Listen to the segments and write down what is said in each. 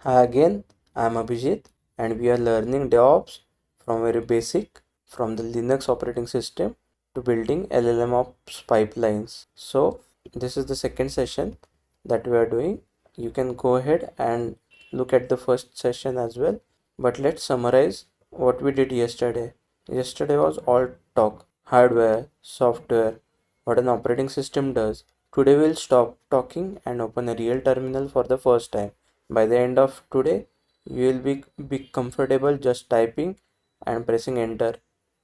Hi again, I am Abhijit and we are learning DevOps from very basic from the Linux operating system to building LLMOps pipelines. So this is the second session that we are doing. You can go ahead and look at the first session as well. But let's summarize what we did yesterday. Yesterday was all talk, hardware, software, what an operating system does. Today we'll stop talking and open a real terminal for the first time. By the end of today, you will be comfortable just typing and pressing enter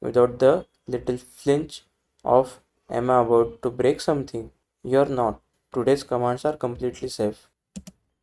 without the little flinch of am I about to break something? You're not. Today's commands are completely safe.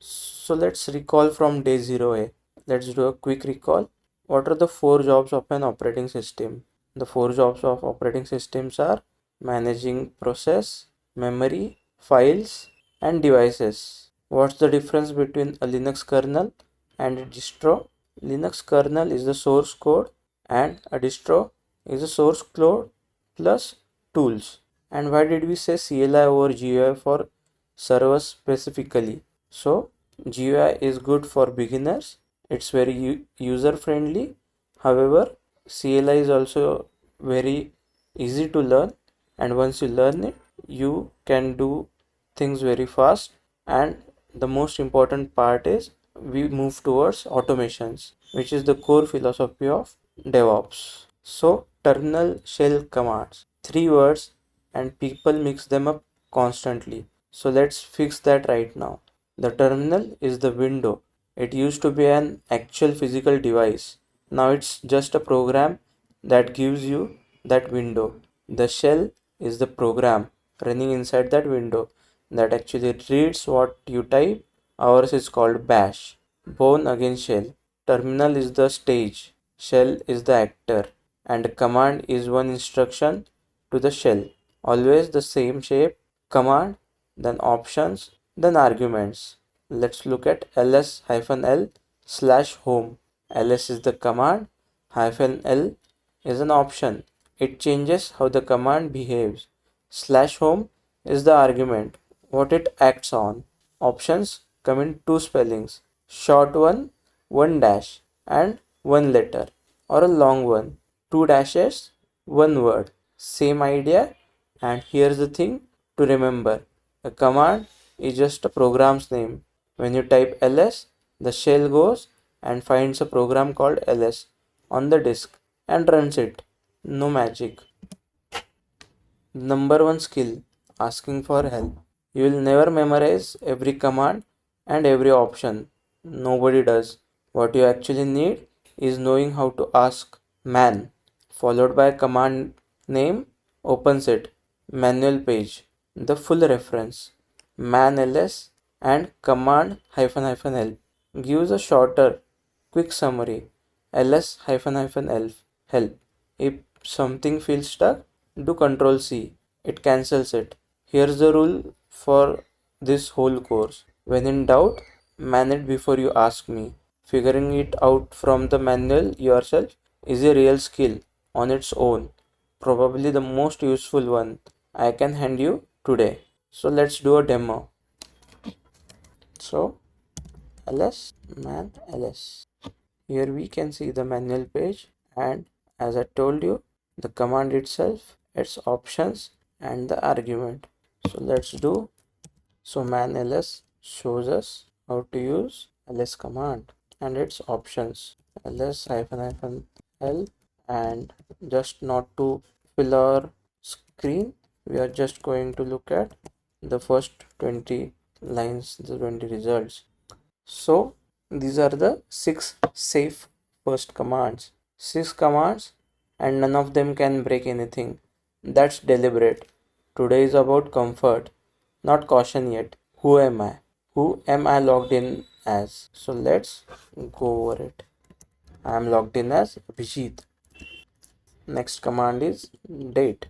So let's recall from day 0A. Let's do a quick recall. What are the four jobs of an operating system? The four jobs of operating systems are managing process, memory, files, and devices. What's the difference between a Linux kernel and a distro? Linux kernel is the source code and a distro is the source code plus tools. And why did we say CLI over GUI for servers specifically? So GUI is good for beginners. It's very user friendly. However, CLI is also very easy to learn, and once you learn it, you can do things very fast. And the most important part is we move towards automations, which is the core philosophy of DevOps. So terminal shell commands, three words, and people mix them up constantly. So let's fix that right now. The terminal is the window. It used to be an actual physical device. Now it's just a program that gives you that window. The shell is the program running inside that window that actually reads what you type. Ours is called bash. Bone against shell. Terminal is the stage. Shell is the actor. And command is one instruction to the shell. Always the same shape. Command, then options, then arguments. Let's look at ls-l slash home. ls is the command, hyphen l is an option. It changes how the command behaves. Slash home is the argument, what it acts on. Options come in two spellings, short one dash, and one letter, or a long one, two dashes, one word. Same idea, and here's the thing to remember. A command is just a program's name. When you type ls, the shell goes and finds a program called ls on the disk and runs it. No magic. Number one skill, asking for help. You will never memorize every command and every option. Nobody does. What you actually need is knowing how to ask man, followed by command name, opens it, manual page, the full reference, man ls and command hyphen hyphen help. Gives a shorter, quick summary, ls hyphen hyphen help. If something feels stuck, do Control C. It cancels it. Here's the rule for this whole course. When in doubt, man it before you ask me. Figuring it out from the manual yourself is a real skill on its own. Probably the most useful one I can hand you today. So let's do a demo. So ls man ls. Here we can see the manual page, and as I told you, the command itself, its options and the argument. So let's do. So man ls shows us how to use ls command and its options. ls hyphen hyphen l, and just not to fill our screen, we are just going to look at the first 20 lines, the 20 results. So these are the 6 safe first commands. 6 commands and none of them can break anything. That's deliberate. Today is about comfort, not caution yet. Who am I? Who am I logged in as? So let's go over it. I am logged in as Abhijit. Next command is date.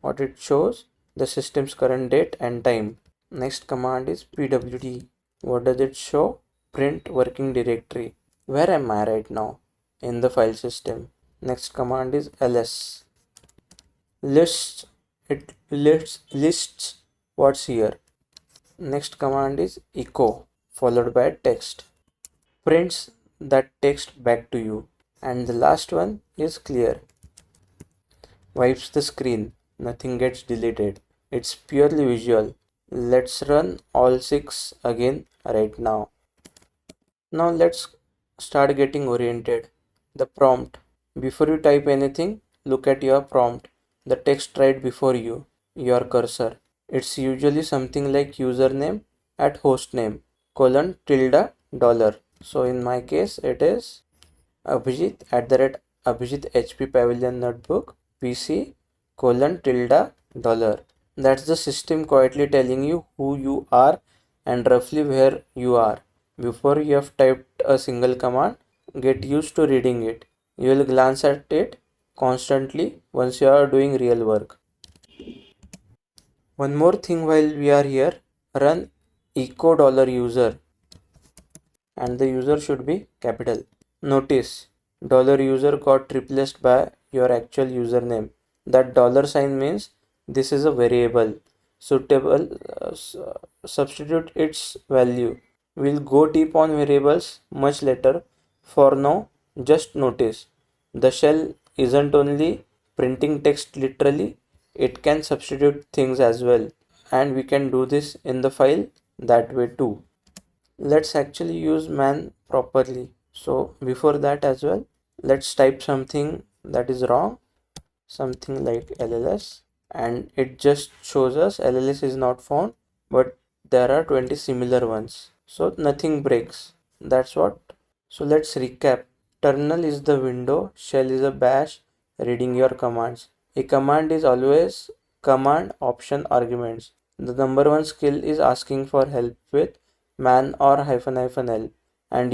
What it shows? The system's current date and time. Next command is pwd. What does it show? Print working directory. Where am I right now? In the file system. Next command is ls. Lists. It lists what's here. Next command is echo followed by text. prints that text back to you. And the last one is clear. Wipes the screen, nothing gets deleted. It's purely visual. Let's run all 6 again right now. Now let's start getting oriented. The prompt. Before you type anything, look at your prompt. The text right before you, your cursor. It's usually something like username at hostname colon tilde dollar. So in my case, it is Abhijit at the rate Abhijit HP Pavilion Notebook PC colon tilde dollar. That's the system quietly telling you who you are and roughly where you are. Before you have typed a single command, get used to reading it. You will glance at it constantly once you are doing real work. One more thing while we are here, run echo dollar user and the user should be capital. Notice dollar user got replaced by your actual username. That dollar sign means this is a variable. Suitable substitute its value. We'll go deep on variables much later. For now, just notice the shell isn't only printing text literally, it can substitute things as well. And we can do this in the file that way too. Let's actually use man properly. So before that as well, let's type something that is wrong, something like LLS, and it just shows us LLS is not found, but there are 20 similar ones. So nothing breaks. That's what. So let's recap. Terminal is the window, shell is a bash reading your commands. A command is always command option arguments. The number one skill is asking for help with man or -l. And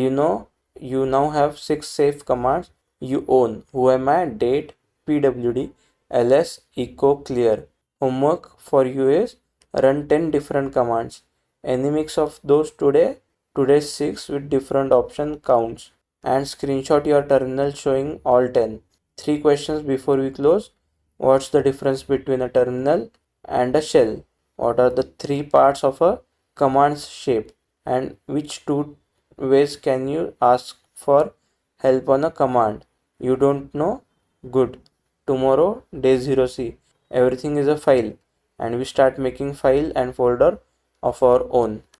you now have 6 safe commands you own. Whoami, date, pwd, ls, echo, clear. Homework for you is run 10 different commands. Any mix of those today's 6 with different option counts, and screenshot your terminal showing all 10. 3 questions before we close. What's the difference between a terminal and a shell? What are the 3 parts of a command's shape? And which 2 ways can you ask for help on a command you don't know? Good. Tomorrow, day 0 C. Everything is a file, and we start making file and folder of our own.